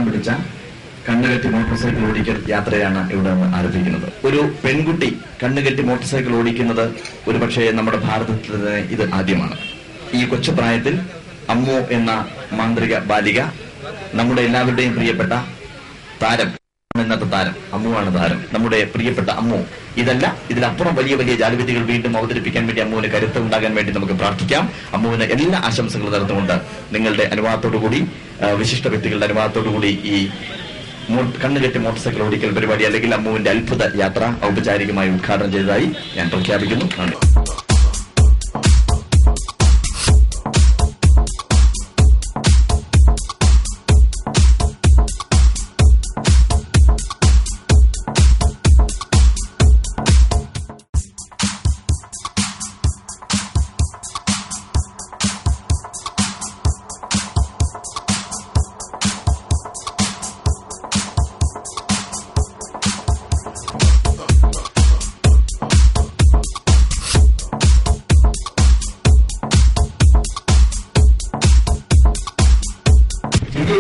പിടിച്ച കണ്ണുകെട്ടി motor cycle ഓടിക്കൽ യാത്രയാണ് ഇവിടെ നിന്ന് ആരംഭിക്കുന്നത്. ഒരു പെൺകുട്ടി കണ്ണുകെട്ടി മോട്ടോർ സൈക്കിൾ ഓടിക്കുന്നത് ഒരുപക്ഷെ നമ്മുടെ ഭാരതത്തിൽ തന്നെ ഇത് ആദ്യമാണ്. ഈ കൊച്ചുപ്രായത്തിൽ അമ്മു എന്ന മാന്ത്രിക ബാലിക, നമ്മുടെ എല്ലാവരുടെയും പ്രിയപ്പെട്ട താരം, ഇന്നത്തെ താരം അമ്മുവാണ് താരം, നമ്മുടെ പ്രിയപ്പെട്ട അമ്മു. ഇതിലപ്പുറം വലിയ വലിയ ജാലവിദ്യകൾ വീണ്ടും അവതരിപ്പിക്കാൻ വേണ്ടി അമ്മുവിന് കരുത്ത് ഉണ്ടാകാൻ വേണ്ടി നമുക്ക് പ്രാർത്ഥിക്കാം. അമ്മുവിന് എല്ലാ ആശംസകളും നേർന്നുകൊണ്ട് നിങ്ങളുടെ അനുവാദത്തോടുകൂടി, വിശിഷ്ട വ്യക്തികളുടെ അനുവാദത്തോടുകൂടി ഈ കണ്ണുകെട്ടി മോട്ടോർ സൈക്കിൾ ഓടിക്കൽ പരിപാടി അല്ലെങ്കിൽ അമ്മുവിന്റെ അത്ഭുത യാത്ര ഔപചാരികമായി ഉദ്ഘാടനം ചെയ്തതായി ഞാൻ പ്രഖ്യാപിക്കുന്നു. നന്ദി.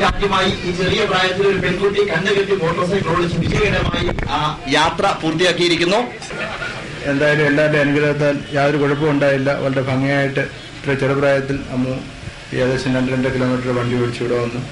ആദ്യമായി ഈ ചെറിയ പ്രായത്തിൽ ഒരു പെൺകുട്ടി കണ്ണുകെട്ടി മോട്ടോർ സൈക്കിൾ ഓടിച്ച് വിജയകരമായി ആ യാത്ര പൂർത്തിയാക്കിയിരിക്കുന്നു. എന്തായാലും എല്ലാവരുടെയും അനുഗ്രഹത്താൽ യാതൊരു കുഴപ്പവും ഉണ്ടായില്ല. വളരെ ഭംഗിയായിട്ട് ഇത്ര ചെറുപ്രായത്തിൽ അമ്മു ഏകദേശം 2.5 കിലോമീറ്റർ വണ്ടി ഓടിച്ചിവിടെ വന്നു.